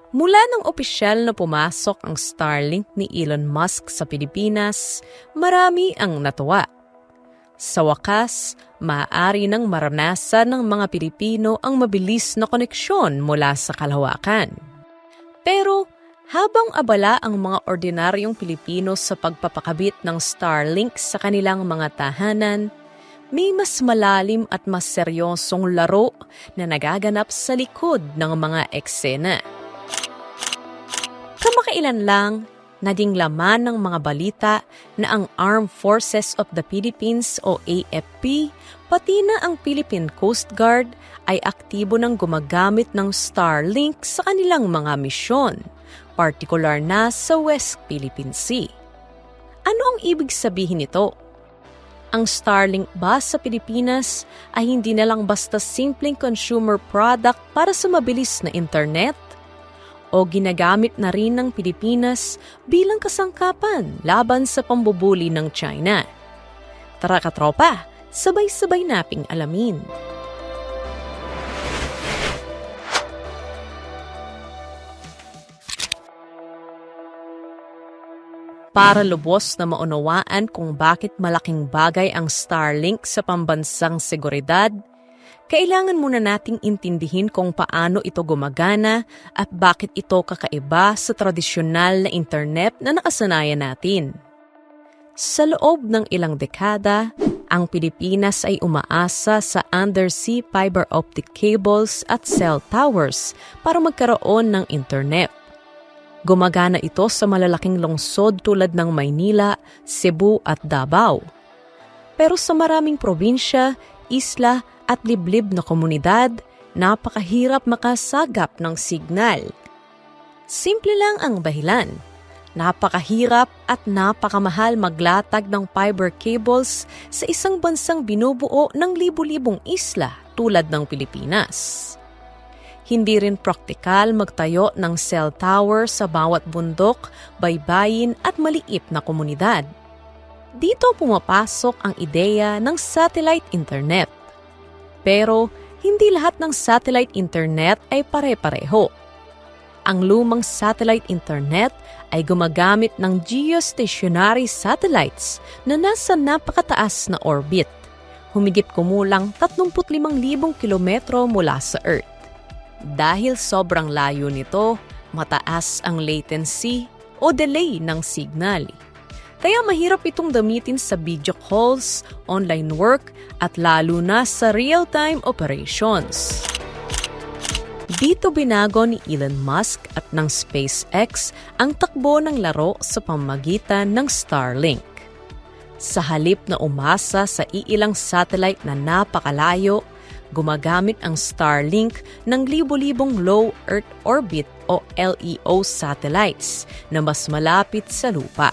Mula nang opisyal na pumasok ang Starlink ni Elon Musk sa Pilipinas, marami ang natuwa. Sa wakas, maaari nang maranasan ng mga Pilipino ang mabilis na koneksyon mula sa kalawakan. Pero habang abala ang mga ordinaryong Pilipino sa pagpapakabit ng Starlink sa kanilang mga tahanan, may mas malalim at mas seryosong laro na nagaganap sa likod ng mga eksena. Kamakailan lang, naging laman ng mga balita na ang Armed Forces of the Philippines o AFP, pati na ang Philippine Coast Guard ay aktibo ng gumagamit ng Starlink sa kanilang mga misyon, partikular na sa West Philippine Sea. Ano ang ibig sabihin nito? Ang Starlink ba sa Pilipinas ay hindi na lang basta simpleng consumer product para sa mabilis na internet? O ginagamit na rin ng Pilipinas bilang kasangkapan laban sa pambubuli ng China? Tara katropa, sabay-sabay nating alamin. Para lubos na maunawaan kung bakit malaking bagay ang Starlink sa pambansang seguridad, kailangan muna nating intindihin kung paano ito gumagana at bakit ito kakaiba sa tradisyonal na internet na nakasanayan natin. Sa loob ng ilang dekada, ang Pilipinas ay umaasa sa undersea fiber optic cables at cell towers para magkaroon ng internet. Gumagana ito sa malalaking lungsod tulad ng Maynila, Cebu at Davao. Pero sa maraming probinsya, isla at liblib na komunidad, napakahirap makasagap ng signal. Simple lang ang dahilan. Napakahirap at napakamahal maglatag ng fiber cables sa isang bansang binubuo ng libu-libong isla tulad ng Pilipinas. Hindi rin praktikal magtayo ng cell tower sa bawat bundok, baybayin at maliit na komunidad. Dito pumapasok ang ideya ng satellite internet. Pero hindi lahat ng satellite internet ay pare-pareho. Ang lumang satellite internet ay gumagamit ng geostationary satellites na nasa napakataas na orbit, humigit kumulang 35,000 kilometro mula sa Earth. Dahil sobrang layo nito, mataas ang latency o delay ng signal. Kaya mahirap itong gamitin sa video calls, online work, at lalo na sa real-time operations. Dito binago ni Elon Musk at ng SpaceX ang takbo ng laro sa pamamagitan ng Starlink. Sa halip na umasa sa iilang satellite na napakalayo, gumagamit ang Starlink ng libo-libong low Earth orbit o LEO satellites na mas malapit sa lupa.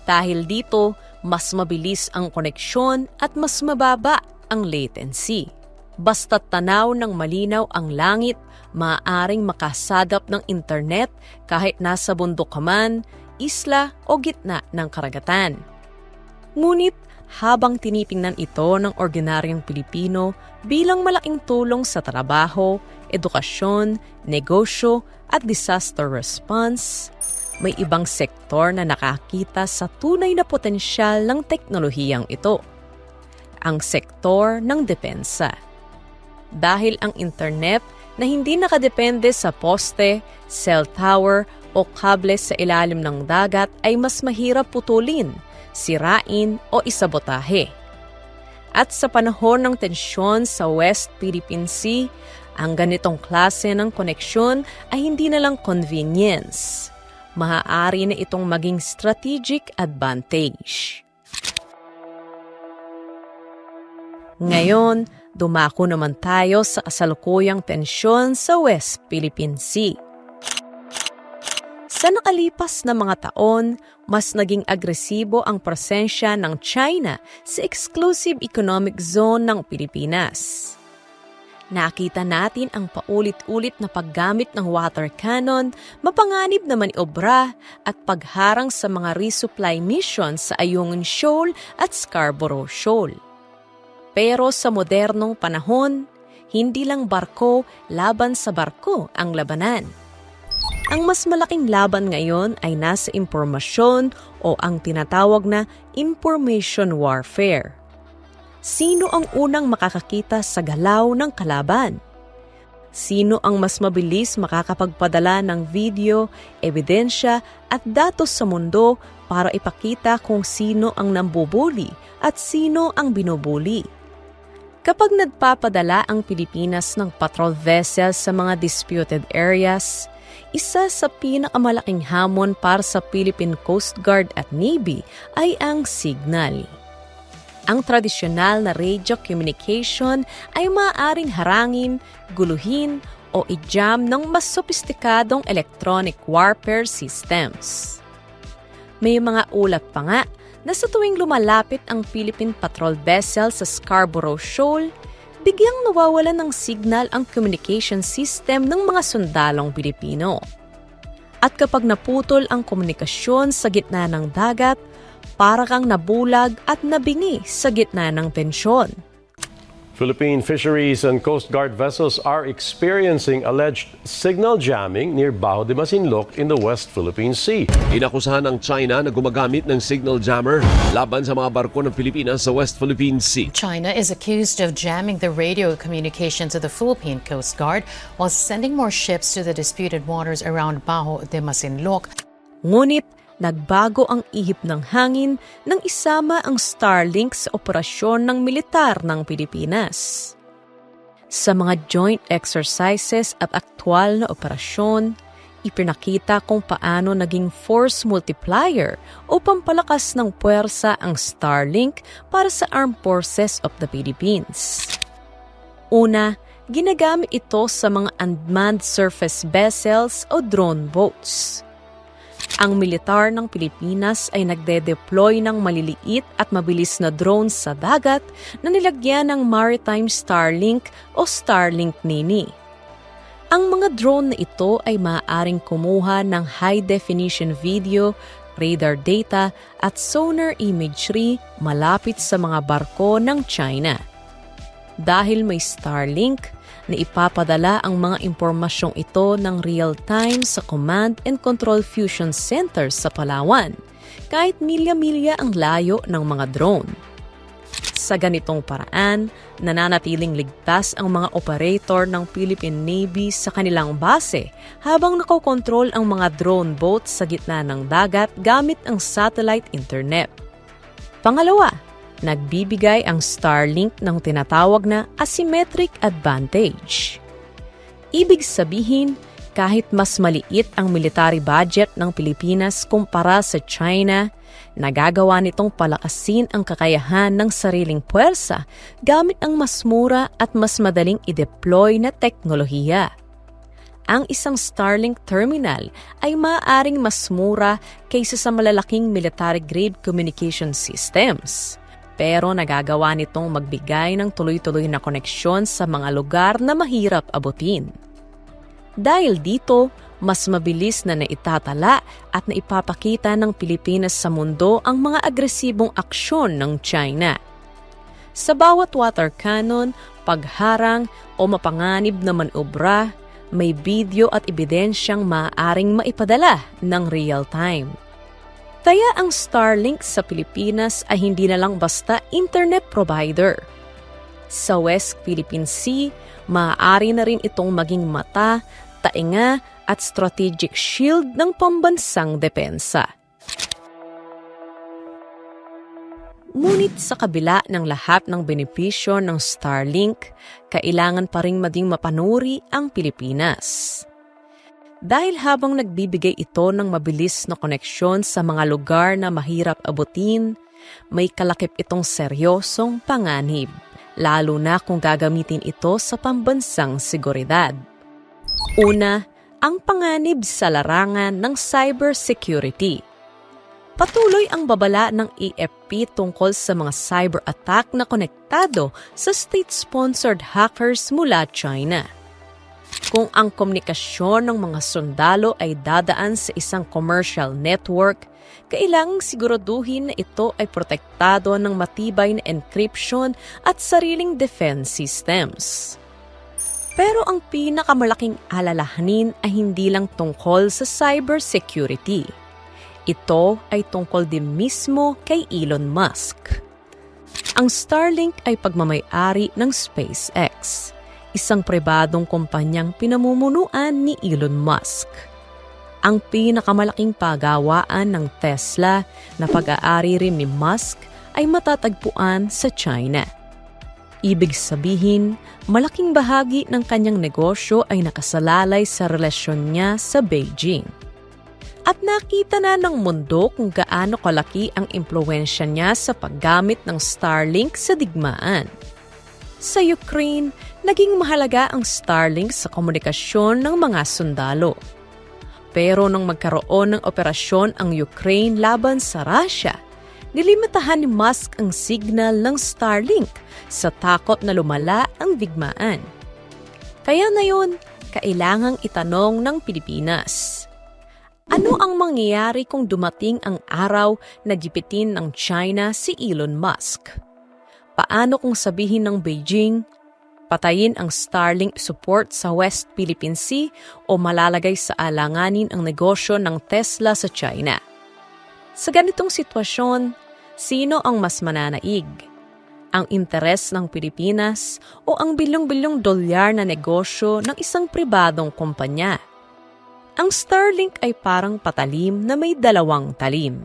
Dahil dito, mas mabilis ang koneksyon at mas mababa ang latency. Basta't tanaw ng malinaw ang langit, maaaring makasagap ng internet kahit nasa bundok ka man, isla o gitna ng karagatan. Ngunit habang tinitingnan ito ng ordinaryong Pilipino bilang malaking tulong sa trabaho, edukasyon, negosyo at disaster response, may ibang sektor na nakakita sa tunay na potensyal ng teknolohiyang ito. Ang sektor ng depensa. Dahil ang internet na hindi nakadepende sa poste, cell tower o kable sa ilalim ng dagat ay mas mahirap putulin, sirain o isabotahe. At sa panahon ng tensyon sa West Philippine Sea, ang ganitong klase ng koneksyon ay hindi na lang convenience. Maaari na itong maging strategic advantage. Ngayon, dumako naman tayo sa kasalukuyang tensyon sa West Philippine Sea. Sa nakalipas na mga taon, mas naging agresibo ang presensya ng China sa exclusive economic zone ng Pilipinas. Nakita natin ang paulit-ulit na paggamit ng water cannon, mapanganib na maniobra at pagharang sa mga resupply missions sa Ayungin Shoal at Scarborough Shoal. Pero sa modernong panahon, hindi lang barko laban sa barko ang labanan. Ang mas malaking laban ngayon ay nasa impormasyon o ang tinatawag na information warfare. Sino ang unang makakakita sa galaw ng kalaban? Sino ang mas mabilis makakapagpadala ng video, ebidensya at datos sa mundo para ipakita kung sino ang nambubuli at sino ang binubuli? Kapag nagpapadala ang Pilipinas ng patrol vessels sa mga disputed areas, isa sa pinakamalaking hamon para sa Philippine Coast Guard at Navy ay ang signal. Ang tradisyonal na radio communication ay maaaring harangin, guluhin o i-jam ng mas sopistikadong electronic warfare systems. May mga ulat pa nga na sa tuwing lumalapit ang Philippine Patrol Vessel sa Scarborough Shoal, bigyang nawawalan ng signal ang communication system ng mga sundalong Pilipino. At kapag naputol ang komunikasyon sa gitna ng dagat, para kang nabulag at nabingi sa gitna ng tensyon. Philippine fisheries and Coast Guard vessels are experiencing alleged signal jamming near Bajo de Masinloc in the West Philippine Sea. Inakusahan ng China na gumagamit ng signal jammer laban sa mga barko ng Pilipinas sa West Philippine Sea. China is accused of jamming the radio communications of the Philippine Coast Guard while sending more ships to the disputed waters around Bajo de Masinloc. Ngunit nagbago ang ihip ng hangin nang isama ang Starlink sa operasyon ng militar ng Pilipinas. Sa mga joint exercises at aktwal na operasyon, ipinakita kung paano naging force multiplier o pampalakas ng puwersa ang Starlink para sa Armed Forces of the Philippines. Una, ginagamit ito sa mga unmanned surface vessels o drone boats. Ang militar ng Pilipinas ay nagde-deploy ng maliliit at mabilis na drones sa dagat na nilagyan ng Maritime Starlink o Starlink Nini. Ang mga drone na ito ay maaaring kumuha ng high-definition video, radar data at sonar imagery malapit sa mga barko ng China. Dahil may Starlink, na ipapadala ang mga impormasyong ito ng real-time sa Command and Control Fusion Centers sa Palawan, kahit milya-milya ang layo ng mga drone. Sa ganitong paraan, nananatiling ligtas ang mga operator ng Philippine Navy sa kanilang base habang nakokontrol ang mga drone boats sa gitna ng dagat gamit ang satellite internet. Pangalawa, nagbibigay ang Starlink ng tinatawag na asymmetric advantage. Ibig sabihin, kahit mas maliit ang military budget ng Pilipinas kumpara sa China, nagagawa nitong palakasin ang kakayahan ng sariling puwersa gamit ang mas mura at mas madaling i-deploy na teknolohiya. Ang isang Starlink terminal ay maaaring mas mura kaysa sa malalaking military-grade communication systems. Pero nagagawa nitong magbigay ng tuloy-tuloy na koneksyon sa mga lugar na mahirap abutin. Dahil dito, mas mabilis na naitatala at naipapakita ng Pilipinas sa mundo ang mga agresibong aksyon ng China. Sa bawat water cannon, pagharang o mapanganib na manobra, may video at ebidensyang maaaring maipadala ng real-time. Kaya ang Starlink sa Pilipinas ay hindi na lang basta internet provider. Sa West Philippine Sea, maaari na rin itong maging mata, tainga at strategic shield ng pambansang depensa. Ngunit sa kabila ng lahat ng benepisyo ng Starlink, kailangan pa ring maging mapanuri ang Pilipinas. Dahil habang nagbibigay ito ng mabilis na koneksyon sa mga lugar na mahirap abutin, may kalakip itong seryosong panganib, lalo na kung gagamitin ito sa pambansang seguridad. Una, ang panganib sa larangan ng cybersecurity. Patuloy ang babala ng AFP tungkol sa mga cyber attack na konektado sa state-sponsored hackers mula China. Kung ang komunikasyon ng mga sundalo ay dadaan sa isang commercial network, kailangang siguraduhin na ito ay protektado ng matibay na encryption at sariling defense systems. Pero ang pinakamalaking alalahanin ay hindi lang tungkol sa cybersecurity. Ito ay tungkol din mismo kay Elon Musk. Ang Starlink ay pagmamay-ari ng SpaceX, isang pribadong kumpanyang pinamumunuan ni Elon Musk. Ang pinakamalaking pagawaan ng Tesla na pag-aari rin ni Musk ay matatagpuan sa China. Ibig sabihin, malaking bahagi ng kanyang negosyo ay nakasalalay sa relasyon niya sa Beijing. At nakita na ng mundo kung gaano kalaki ang impluwensya niya sa paggamit ng Starlink sa digmaan. Sa Ukraine, naging mahalaga ang Starlink sa komunikasyon ng mga sundalo. Pero nang magkaroon ng operasyon ang Ukraine laban sa Russia, nilimitahan ni Musk ang signal ng Starlink sa takot na lumala ang digmaan. Kaya ngayon, kailangang itanong ng Pilipinas. Ano ang mangyayari kung dumating ang araw na gipitin ng China si Elon Musk? Paano kung sabihin ng Beijing, patayin ang Starlink support sa West Philippine Sea o malalagay sa alanganin ang negosyo ng Tesla sa China? Sa ganitong sitwasyon, sino ang mas mananaig? Ang interes ng Pilipinas o ang bilyong-bilyong dolyar na negosyo ng isang pribadong kumpanya? Ang Starlink ay parang patalim na may dalawang talim.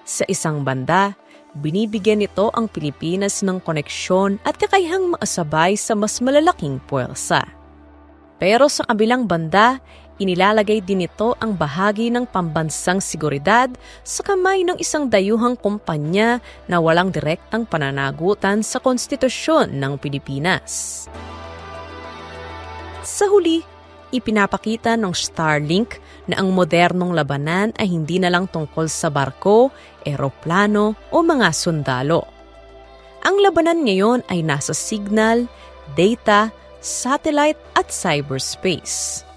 Sa isang banda, binibigyan nito ang Pilipinas ng koneksyon at kakayahang maasabay sa mas malalaking puwersa. Pero sa kabilang banda, inilalagay din nito ang bahagi ng pambansang seguridad sa kamay ng isang dayuhang kumpanya na walang direktang pananagutan sa konstitusyon ng Pilipinas. Sa huli, ipinapakita ng Starlink na ang modernong labanan ay hindi na lang tungkol sa barko, eroplano o mga sundalo. Ang labanan ngayon ay nasa signal, data, satellite at cyberspace.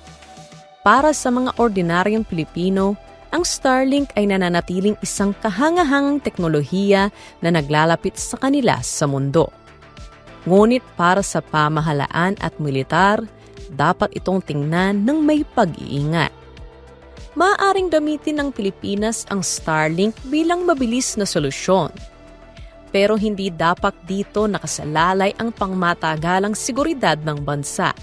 Para sa mga ordinaryong Pilipino, ang Starlink ay nananatiling isang kahangahangang teknolohiya na naglalapit sa kanila sa mundo. Ngunit para sa pamahalaan at militar, dapat itong tingnan ng may pag-iingat. Maaaring gamitin ng Pilipinas ang Starlink bilang mabilis na solusyon. Pero hindi dapat dito nakasalalay ang pangmatagalang seguridad ng bansa.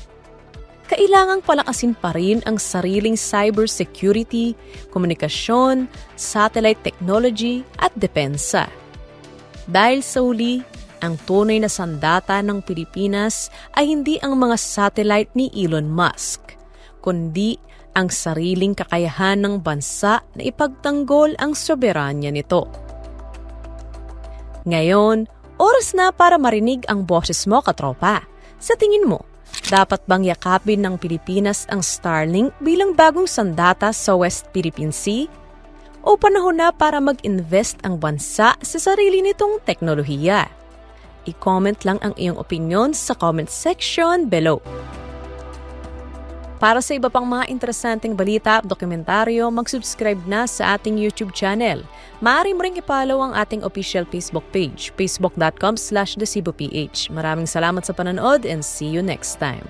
Kailangang palakasin pa rin ang sariling cybersecurity, komunikasyon, satellite technology at depensa. Dahil sa huli, ang tunay na sandata ng Pilipinas ay hindi ang mga satellite ni Elon Musk, kundi ang sariling kakayahan ng bansa na ipagtanggol ang soberanya nito. Ngayon, oras na para marinig ang boses mo, katropa. Sa tingin mo, dapat bang yakapin ng Pilipinas ang Starlink bilang bagong sandata sa West Philippine Sea? O panahon na para mag-invest ang bansa sa sarili nitong teknolohiya? I-comment lang ang iyong opinion sa comment section below. Para sa iba pang mga interesanteng balita at dokumentaryo, mag-subscribe na sa ating YouTube channel. Maaari mo ring i-follow ang ating official Facebook page, facebook.com/theceboph. Maraming salamat sa panonood and see you next time.